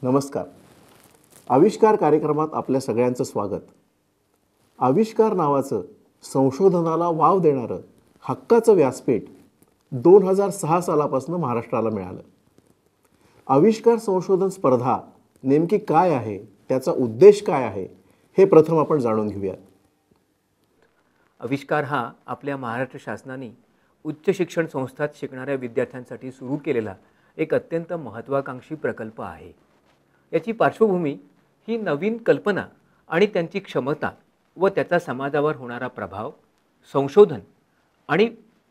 नमस्कार. आविष्कार कार्यक्रमात आपल्या सगळ्यांचं स्वागत. आविष्कार नावाचं संशोधनाला वाव देणारं हक्काचं व्यासपीठ 2006 सालापासून महाराष्ट्राला मिळालं. आविष्कार संशोधन स्पर्धा नेमकी काय आहे, त्याचा उद्देश काय आहे, हे प्रथम आपण जाणून घेऊयात. आविष्कार हा आपल्या महाराष्ट्र शासनाने उच्च शिक्षण संस्थात शिकणाऱ्या विद्यार्थ्यांसाठी सुरू केलेला एक अत्यंत महत्त्वाकांक्षी प्रकल्प आहे. याची पार्श्वभूमी ही नवीन कल्पना आणि त्यांची क्षमता व त्याचा समाजावर होणारा प्रभाव, संशोधन आणि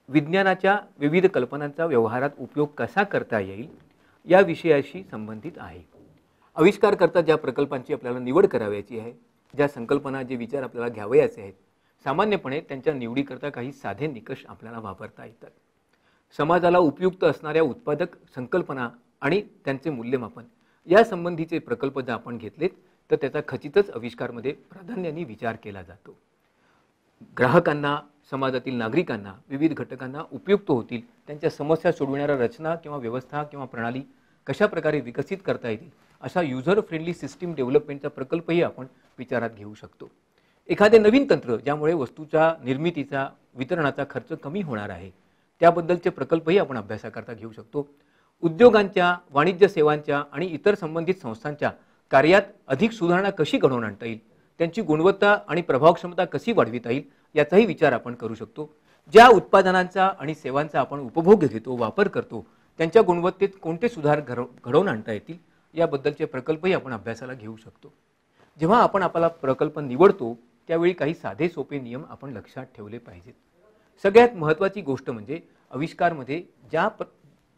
विज्ञानाच्या विविध कल्पनांचा व्यवहारात उपयोग कसा करता येईल या विषयाशी संबंधित आहे. आविष्कारकर्ता ज्या प्रकल्पांची आपल्याला निवड करावयाची आहे, ज्या संकल्पना, जे विचार आपल्याला घ्यावयाचे आहेत, सामान्यपणे त्यांच्या निवडीकरता काही साधे निकष आपल्याला वापरता येतात. समाजाला उपयुक्त असणाऱ्या उत्पादक संकल्पना आणि त्यांचे मूल्यमापन या संबंधीचे प्रकल्प जर आपण घेतलेत तर त्याचा खचितच आविष्कारमध्ये प्राधान्याने विचार केला जातो. ग्राहकांना, समाजातील नागरिकांना, विविध घटकांना उपयुक्त होतील, त्यांच्या समस्या सोडविणाऱ्या रचना किंवा व्यवस्था किंवा प्रणाली कशा प्रकारे विकसित करता येतील अशा युजर फ्रेंडली सिस्टीम डेव्हलपमेंटचा प्रकल्पही आपण विचारात घेऊ शकतो. एखादे नवीन तंत्र ज्यामुळे वस्तूच्या निर्मितीचा, वितरणाचा खर्च कमी होणार आहे, त्याबद्दलचे प्रकल्पही आपण अभ्यासाकरता घेऊ शकतो. उद्योगांच्या, वाणिज्य सेवांच्या आणि इतर संबंधित संस्थांच्या कार्यात अधिक सुधारणा कशी घडवून आणता येईल, त्यांची गुणवत्ता आणि प्रभावक्षमता कशी वाढविता येईल याचाही विचार आपण करू शकतो. ज्या उत्पादनांचा आणि सेवांचा आपण उपभोग घेतो, वापर करतो, त्यांच्या गुणवत्तेत कोणते सुधार घडवून आणता येतील याबद्दलचे प्रकल्पही आपण अभ्यासाला घेऊ शकतो. जेव्हा आपण आपला प्रकल्प निवडतो त्यावेळी काही साधे सोपे नियम आपण लक्षात ठेवले पाहिजेत. सगळ्यात महत्त्वाची गोष्ट म्हणजे आविष्कारमध्ये ज्या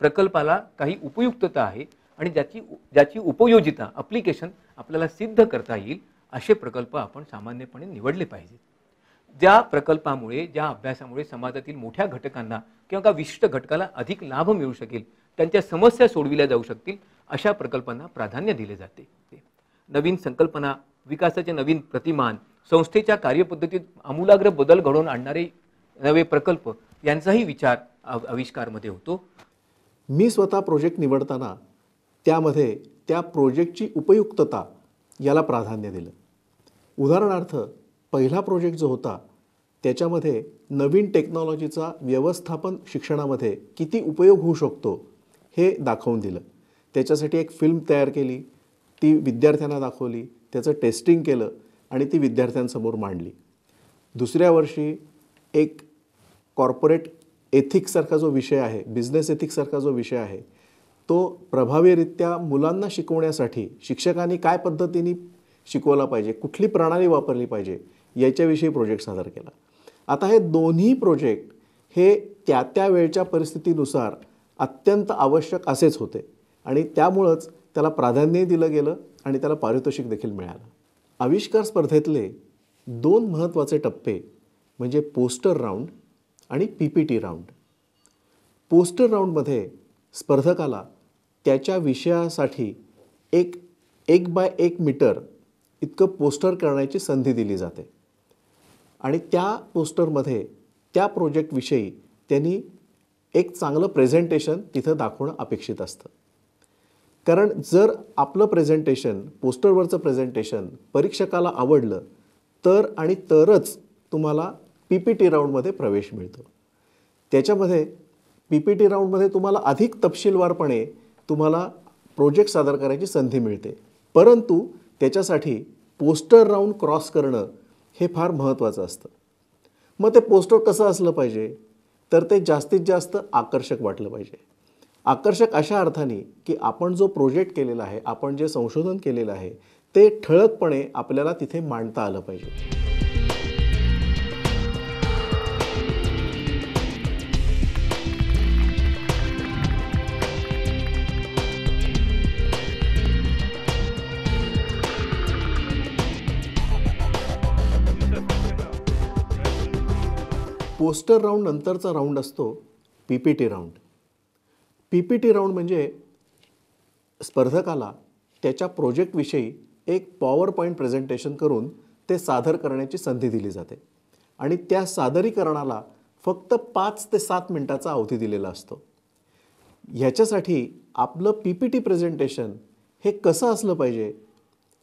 प्रकल्पाला काही उपयुक्तता आहे आणि ज्याची उपयोजिता, ॲप्लिकेशन आपल्याला सिद्ध करता येईल असे प्रकल्प आपण सामान्यपणे निवडले पाहिजेत. ज्या प्रकल्पामुळे, ज्या अभ्यासामुळे समाजातील मोठ्या घटकांना किंवा एका विशिष्ट घटकाला अधिक लाभ मिळू शकेल, त्यांच्या समस्या सोडविल्या जाऊ शकतील अशा प्रकल्पांना प्राधान्य दिले जाते. नवीन संकल्पना, विकासाचे नवीन प्रतिमान, संस्थेच्या कार्यपद्धतीत आमूलाग्र बदल घडवून आणणारे नवे प्रकल्प यांचाही विचार आविष्कारमध्ये होतो. मी स्वतः प्रोजेक्ट निवडताना त्यामध्ये त्या प्रोजेक्टची उपयुक्तता याला प्राधान्य दिलं. उदाहरणार्थ, पहिला प्रोजेक्ट जो होता त्याच्यामध्ये नवीन टेक्नॉलॉजीचा व्यवस्थापन शिक्षणामध्ये किती उपयोग होऊ शकतो हे दाखवून दिलं. त्याच्यासाठी एक फिल्म तयार केली, ती विद्यार्थ्यांना दाखवली, त्याचं टेस्टिंग केलं आणि ती विद्यार्थ्यांसमोर मांडली. दुसऱ्या वर्षी एक कॉर्पोरेट एथिक्ससारखा जो विषय आहे, बिझनेस एथिक्ससारखा जो विषय आहे, तो प्रभावीरित्या मुलांना शिकवण्यासाठी शिक्षकांनी काय पद्धतीने शिकवला पाहिजे, कुठली प्रणाली वापरली पाहिजे याच्याविषयी प्रोजेक्ट सादर केला. आता हे दोन्ही प्रोजेक्ट हे त्या वेळच्या परिस्थितीनुसार अत्यंत आवश्यक असेच होते आणि त्यामुळंच त्याला प्राधान्य दिलं गेलं आणि त्याला पारितोषिक देखील मिळालं. आविष्कार स्पर्धेतले दोन महत्त्वाचे टप्पे म्हणजे पोस्टर राऊंड आणि PPT राऊंड. पोस्टर राऊंडमध्ये स्पर्धकाला त्याच्या विषयासाठी एक 1x1 मीटर इतकं पोस्टर करण्याची संधी दिली जाते आणि त्या पोस्टरमध्ये त्या प्रोजेक्टविषयी त्यांनी एक चांगलं प्रेझेंटेशन तिथं दाखवणं अपेक्षित असतं. कारण जर आपलं प्रेझेंटेशन, पोस्टरवरचं प्रेझेंटेशन परीक्षकाला आवडलं तर आणि तरच तुम्हाला PPT राऊंडमध्ये प्रवेश मिळतो. त्याच्यामध्ये PPT राऊंडमध्ये तुम्हाला अधिक तपशीलवारपणे तुम्हाला प्रोजेक्ट सादर करायची संधी मिळते, परंतु त्याच्यासाठी पोस्टर राऊंड क्रॉस करणं हे फार महत्त्वाचं असतं. मग ते पोस्टर कसं असलं पाहिजे, तर ते जास्तीत जास्त आकर्षक वाटलं पाहिजे. आकर्षक अशा अर्थाने की आपण जो प्रोजेक्ट केलेला आहे, आपण जे संशोधन केलेलं आहे ते ठळकपणे आपल्याला तिथे मांडता आलं पाहिजे. पोस्टर राऊंड नंतरचा राऊंड असतो PPT राऊंड. PPT राऊंड म्हणजे स्पर्धकाला त्याच्या प्रोजेक्टविषयी एक पॉवर पॉईंट प्रेझेंटेशन करून ते सादर करण्याची संधी दिली जाते आणि त्या सादरीकरणाला फक्त 5 ते 7 मिनिटाचा अवधी दिलेला असतो. ह्याच्यासाठी आपलं PPT प्रेझेंटेशन हे कसं असलं पाहिजे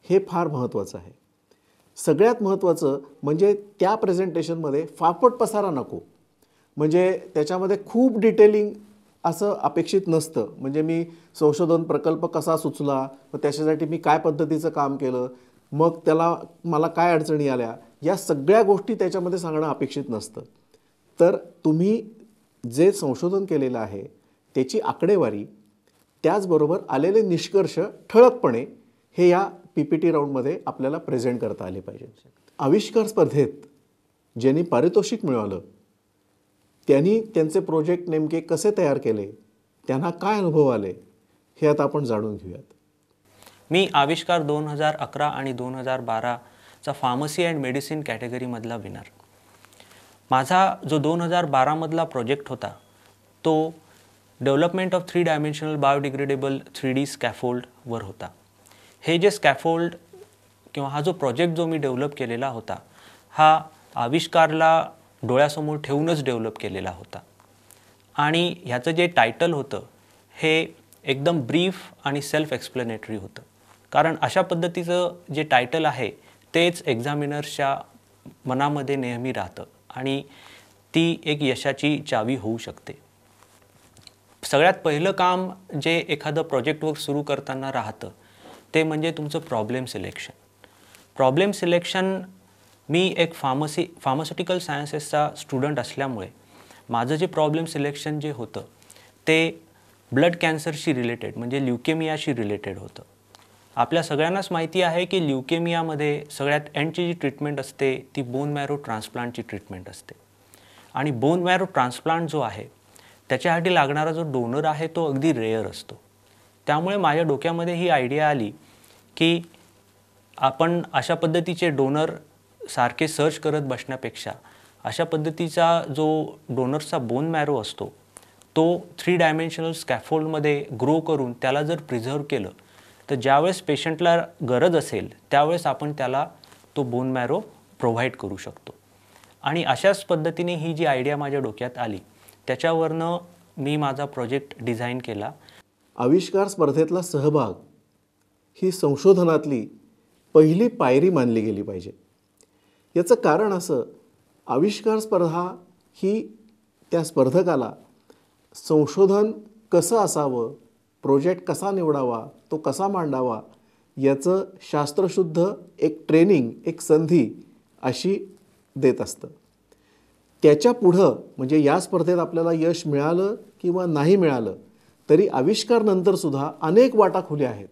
हे फार महत्त्वाचं आहे. सगळ्यात महत्त्वाचं म्हणजे त्या प्रेझेंटेशनमध्ये फापट पसारा नको. म्हणजे त्याच्यामध्ये खूप डिटेलिंग असं अपेक्षित नसतं. म्हणजे मी संशोधन प्रकल्प कसा सुचला, मग त्याच्यासाठी मी काय पद्धतीचं काम केलं, मग त्याला मला काय अडचणी आल्या, या सगळ्या गोष्टी त्याच्यामध्ये सांगणं अपेक्षित नसतं. तर तुम्ही जे संशोधन केलेलं आहे त्याची आकडेवारी, त्याचबरोबर आलेले निष्कर्ष ठळकपणे हे या PPT राऊंडमध्ये आपल्याला प्रेझेंट करता आले पाहिजे. आविष्कार स्पर्धेत ज्यांनी पारितोषिक मिळवलं त्यांनी त्यांचे प्रोजेक्ट नेमके कसे तयार केले, त्यांना काय अनुभव आले, हे आता आपण जाणून घेऊयात. मी आविष्कार 2011 आणि 2012चा फार्मसी अँड मेडिसिन कॅटेगरीमधला विनर. माझा जो 2012मधला प्रोजेक्ट होता तो development of 3 dimensional biodegradable 3D स्कॅफोल्डवर होता. हे जे स्कॅफोल्ड किंवा हा जो प्रोजेक्ट जो मी डेव्हलप केलेला होता हा आविष्कारला डोळ्यासमोर ठेवूनच डेव्हलप केलेला होता. आणि ह्याचं जे टायटल होतं हे एकदम ब्रीफ आणि सेल्फ एक्सप्लेनेटरी होतं. कारण अशा पद्धतीचं जे टायटल आहे तेच एक्झामिनर्सच्या मनामध्ये नेहमी राहतं आणि ती एक यशाची चावी होऊ शकते. सगळ्यात पहिलं काम जे एखादं प्रोजेक्टवर्क सुरू करताना राहतं ते म्हणजे तुमचं प्रॉब्लेम सिलेक्शन. प्रॉब्लेम सिलेक्शन, मी एक फार्मास्युटिकल सायन्सेसचा स्टुडंट असल्यामुळे माझं जे प्रॉब्लेम सिलेक्शन जे होतं ते ब्लड कॅन्सरशी रिलेटेड म्हणजे ल्युकेमियाशी रिलेटेड होतं. आपल्या सगळ्यांनाच माहिती आहे की ल्युकेमियामध्ये सगळ्यात एंडची जी ट्रीटमेंट असते ती बोन मॅरो ट्रान्सप्लांटची ट्रीटमेंट असते. आणि बोन मॅरो ट्रान्सप्लांट जो आहे त्याच्यासाठी लागणारा जो डोनर आहे तो अगदी रेअर असतो. त्यामुळे माझ्या डोक्यामध्ये ही आयडिया आली की आपण अशा पद्धतीचे डोनर सारखे सर्च करत बसण्यापेक्षा अशा पद्धतीचा जो डोनर्सचा बोन मॅरो असतो तो 3 डायमेन्शनल स्कॅफोल्डमध्ये ग्रो करून त्याला जर प्रिझर्व केलं तर ज्यावेळेस पेशंटला गरज असेल त्यावेळेस आपण त्याला तो बोन मॅरो प्रोव्हाइड करू शकतो. आणि अशाच पद्धतीने ही जी आयडिया माझ्या डोक्यात आली त्याच्यावरनं मी माझा प्रोजेक्ट डिझाईन केला. आविष्कार स्पर्धेतला सहभाग ही संशोधनातली पहिली पायरी मानली गेली पाहिजे. याचं कारण असं, आविष्कार स्पर्धा ही त्या स्पर्धकाला संशोधन कसं असावं, प्रोजेक्ट कसा निवडावा, तो कसा मांडावा याचं शास्त्रशुद्ध एक ट्रेनिंग, एक संधी अशी देत असतं. त्याच्या पुढं म्हणजे या स्पर्धेत आपल्याला यश मिळालं किंवा नाही मिळालं तरी आविष्कार नंतरसुद्धा अनेक वाटा खुल्या आहेत.